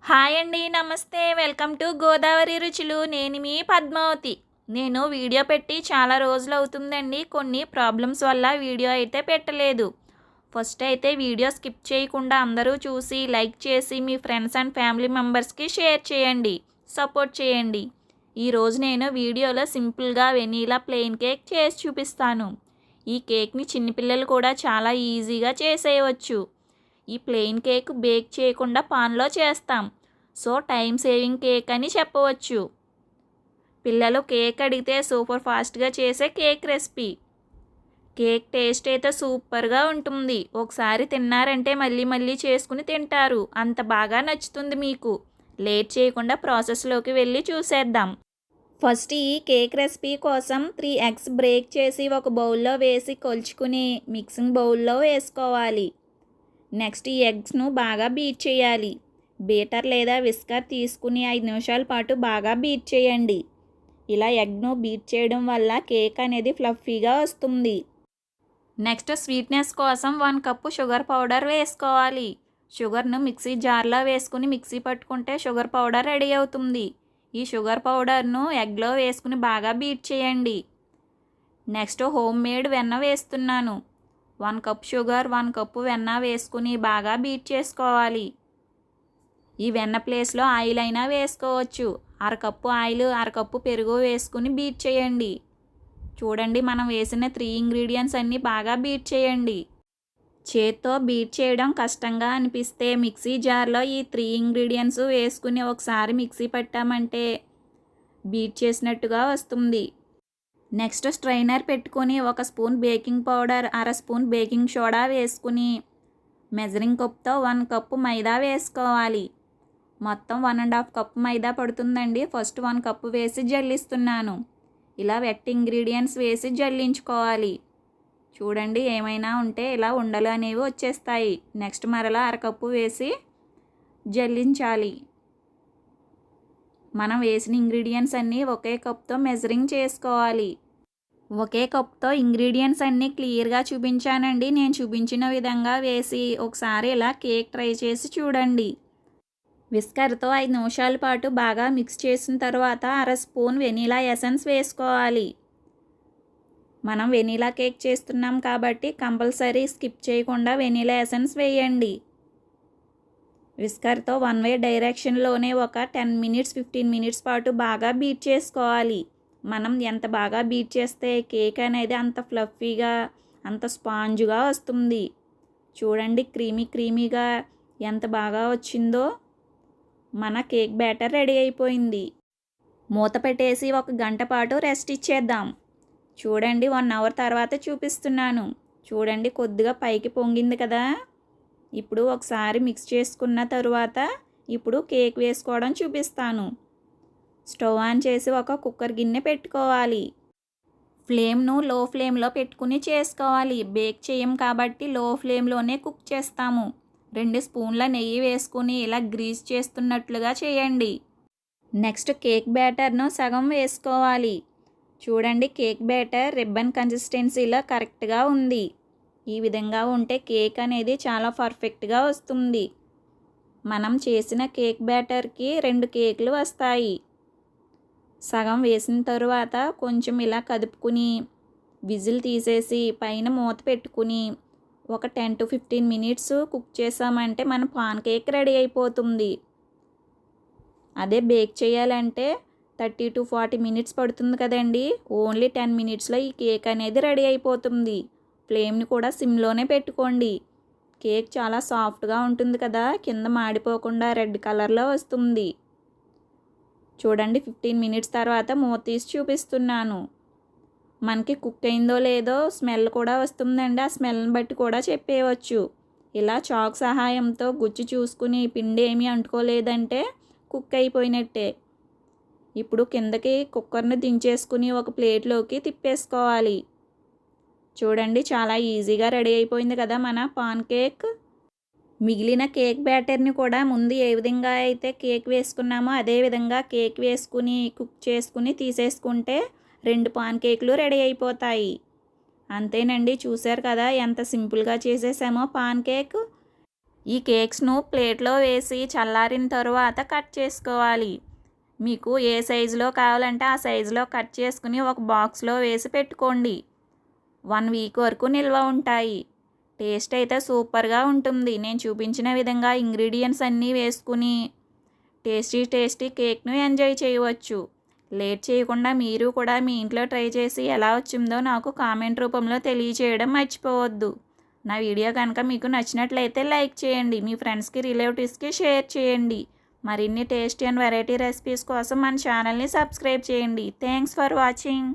Hi అండి. నమస్తే. Welcome to Godavari రుచులు. నేను మీ పద్మావతి. నేను వీడియో పెట్టి చాలా రోజులవుతుందండి. కొన్ని ప్రాబ్లమ్స్ వల్ల వీడియో అయితే పెట్టలేదు. ఫస్ట్ అయితే వీడియో స్కిప్ చేయకుండా అందరూ చూసి లైక్ చేసి మీ ఫ్రెండ్స్ అండ్ ఫ్యామిలీ మెంబర్స్కి షేర్ చేయండి. సపోర్ట్ చేయండి. ఈరోజు నేను వీడియోలో సింపుల్గా వెనీలా ప్లెయిన్ కేక్ చేసి చూపిస్తాను. ఈ కేక్ని చిన్నపిల్లలు కూడా చాలా ఈజీగా చేసేయవచ్చు. ఈ ప్లెయిన్ కేక్ బేక్ చేయకుండా పాన్లో చేస్తాం. సో టైం సేవింగ్ కేక్ అని చెప్పవచ్చు. పిల్లలు కేక్ అడిగితే సూపర్ ఫాస్ట్గా చేసే కేక్ రెసిపీ. కేక్ టేస్ట్ అయితే సూపర్గా ఉంటుంది. ఒకసారి తిన్నారంటే మళ్ళీ మళ్ళీ చేసుకుని తింటారు. అంత బాగా నచ్చుతుంది మీకు. లేట్ చేయకుండా ప్రాసెస్లోకి వెళ్ళి చూసేద్దాం. ఫస్ట్ ఈ కేక్ రెసిపీ కోసం 3 ఎగ్స్ బ్రేక్ చేసి ఒక బౌల్లో వేసి కొలుచుకుని మిక్సింగ్ బౌల్లో వేసుకోవాలి. నెక్స్ట్ ఈ ఎగ్స్ను బాగా బీట్ చేయాలి. బీటర్ లేదా విస్కర్ తీసుకుని 5 నిమిషాల పాటు బాగా బీట్ చేయండి. ఇలా ఎగ్ను బీట్ చేయడం వల్ల కేక్ అనేది ఫ్లఫీగా వస్తుంది. నెక్స్ట్ స్వీట్నెస్ కోసం 1 కప్పు షుగర్ పౌడర్ వేసుకోవాలి. షుగర్ను మిక్సీ జార్లో వేసుకుని మిక్సీ పట్టుకుంటే షుగర్ పౌడర్ రెడీ అవుతుంది. ఈ షుగర్ పౌడర్ను ఎగ్లో వేసుకుని బాగా బీట్ చేయండి. నెక్స్ట్ హోమ్ మేడ్ వెన్న వేస్తున్నాను. 1 కప్ షుగర్ 1 కప్పు వెన్న వేసుకుని బాగా బీట్ చేసుకోవాలి. ఈ వెన్న ప్లేస్లో ఆయిల్ అయినా వేసుకోవచ్చు. 1/2 కప్పు ఆయిల్ 1/2 కప్పు పెరుగు వేసుకుని బీట్ చేయండి. చూడండి, మనం వేసిన 3 ఇంగ్రీడియంట్స్ అన్నీ బాగా బీట్ చేయండి. చేత్తో బీట్ చేయడం కష్టంగా అనిపిస్తే మిక్సీ జార్లో ఈ 3 ఇంగ్రీడియంట్స్ వేసుకుని ఒకసారి మిక్సీ పట్టామంటే బీట్ చేసినట్టుగా వస్తుంది. నెక్స్ట్ స్ట్రైనర్ పెట్టుకొని 1 spoon baking powder 1/2 spoon baking soda వేసుకుని మెజరింగ్ కప్తో 1 కప్పు మైదా వేసుకోవాలి. మొత్తం 1.5 కప్పు మైదా పడుతుందండి. ఫస్ట్ 1 కప్పు వేసి జల్లిస్తున్నాను. ఇలా వెట్ ఇంగ్రీడియంట్స్ వేసి జల్లించుకోవాలి. చూడండి, ఏమైనా ఉంటే ఇలా ఉండలు అనేవి వచ్చేస్తాయి. నెక్స్ట్ మరలా 1/2 కప్పు వేసి జల్లించాలి. మనం వేసిన ఇంగ్రీడియంట్స్ అన్నీ ఒకే కప్తో మెజరింగ్ చేసుకోవాలి. ఒకే కప్తో ఇంగ్రీడియంట్స్ అన్నీ క్లియర్గా చూపించానండి. నేను చూపించిన విధంగా వేసి ఒకసారి ఇలా కేక్ ట్రై చేసి చూడండి. విస్కర్తో 5 నిమిషాల పాటు బాగా మిక్స్ చేసిన తర్వాత 1/2 స్పూన్ వెనీలా ఎసెన్స్ వేసుకోవాలి. మనం వెనీలా కేక్ చేస్తున్నాం కాబట్టి కంపల్సరీ స్కిప్ చేయకుండా వెనీలా ఎసెన్స్ వేయండి. విస్కర్తో 1 వే డైరెక్షన్లోనే ఒక 10 మినిట్స్ 15 మినిట్స్ పాటు బాగా బీట్ చేసుకోవాలి. మనం ఎంత బాగా బీట్ చేస్తే కేక్ అనేది అంత ఫ్లఫీగా అంత స్పాంజ్గా వస్తుంది. చూడండి, క్రీమీగా ఎంత బాగా వచ్చిందో. మన కేక్ బ్యాటర్ రెడీ అయిపోయింది. మూత పెట్టేసి 1 గంట పాటు రెస్ట్ ఇచ్చేద్దాం. చూడండి, 1 అవర్ తర్వాత చూపిస్తున్నాను. చూడండి, కొద్దిగా పైకి పొంగింది కదా. ఇప్పుడు ఒకసారి మిక్స్ చేసుకున్న తరువాత ఇప్పుడు కేక్ వేసుకోవడం చూపిస్తాను. స్టవ్ ఆన్ చేసి ఒక కుక్కర్ గిన్నె పెట్టుకోవాలి. ఫ్లేమ్ను లో ఫ్లేమ్లో పెట్టుకుని చేసుకోవాలి. బేక్ చేయం కాబట్టి లో ఫ్లేమ్లోనే కుక్ చేస్తాము. 2 స్పూన్ల నెయ్యి వేసుకుని ఇలా గ్రీస్ చేస్తున్నట్లుగా చేయండి. నెక్స్ట్ కేక్ బ్యాటర్ను సగం వేసుకోవాలి. చూడండి, కేక్ బ్యాటర్ రిబ్బన్ కన్సిస్టెన్సీలో కరెక్ట్గా ఉంది. ఈ విధంగా ఉంటే కేక్ అనేది చాలా పర్ఫెక్ట్గా వస్తుంది. మనం చేసిన కేక్ బ్యాటర్కి 2 కేకులు వస్తాయి. సగం వేసిన తరువాత కొంచెం ఇలా కదుపుకుని విజిల్ తీసేసి పైన మూత పెట్టుకుని ఒక 10 to 15 మినిట్స్ కుక్ చేసామంటే మన పాన్ కేక్ రెడీ అయిపోతుంది. అదే బేక్ చేయాలంటే 30 to 40 మినిట్స్ పడుతుంది కదండి. ఓన్లీ 10 మినిట్స్లో ఈ కేక్ అనేది రెడీ అయిపోతుంది. ఫ్లేమ్ని కూడా సిమ్లోనే పెట్టుకోండి. కేక్ చాలా సాఫ్ట్గా ఉంటుంది కదా, కింద మాడిపోకుండా రెడ్ కలర్లో వస్తుంది. చూడండి, 15 మినిట్స్ తర్వాత మూత తీసి చూపిస్తున్నాను. మనకి కుక్ అయిందో లేదో స్మెల్ కూడా వస్తుందండి. ఆ స్మెల్ని బట్టి కూడా చెప్పేయవచ్చు. ఇలా చాక్ సహాయంతో గుచ్చి చూసుకుని పిండి ఏమీ అంటుకోలేదంటే కుక్ అయిపోయినట్టే. ఇప్పుడు కిందకి కుక్కర్ని దించేసుకుని ఒక ప్లేట్లోకి తిప్పేసుకోవాలి. చూడండి, చాలా ఈజీగా రెడీ అయిపోయింది కదా మన పాన్ కేక్. మిగిలిన కేక్ బ్యాటర్ని కూడా ముందు ఏ విధంగా అయితే కేక్ వేసుకున్నామో అదే విధంగా కేక్ వేసుకుని కుక్ చేసుకుని తీసేసుకుంటే 2 పాన్ కేకులు రెడీ అయిపోతాయి. అంతేనండి, చూశారు కదా ఎంత సింపుల్గా చేసేసామో పాన్ కేక్. ఈ కేక్స్ను ప్లేట్లో వేసి చల్లారిన తరువాత కట్ చేసుకోవాలి. మీకు ఏ సైజులో కావాలంటే ఆ సైజులో కట్ చేసుకుని ఒక బాక్స్లో వేసి పెట్టుకోండి. 1 వీక్ వరకు నిల్వ ఉంటాయి. టేస్ట్ అయితే సూపర్గా ఉంటుంది. నేను చూపించిన విధంగా ఇంగ్రీడియంట్స్ అన్నీ వేసుకుని టేస్టీ కేక్ను ఎంజాయ్ చేయవచ్చు. లేట్ చేయకుండా మీరు కూడా మీ ఇంట్లో ట్రై చేసి ఎలా వచ్చిందో నాకు కామెంట్ రూపంలో తెలియచేయడం మర్చిపోవద్దు. నా వీడియో కనుక మీకు నచ్చినట్లయితే లైక్ చేయండి. మీ ఫ్రెండ్స్కి రిలేటివ్స్కి షేర్ చేయండి. మరిన్ని టేస్టీ అండ్ వెరైటీ రెసిపీస్ కోసం మన ఛానల్ని సబ్స్క్రైబ్ చేయండి. Thanks for watching.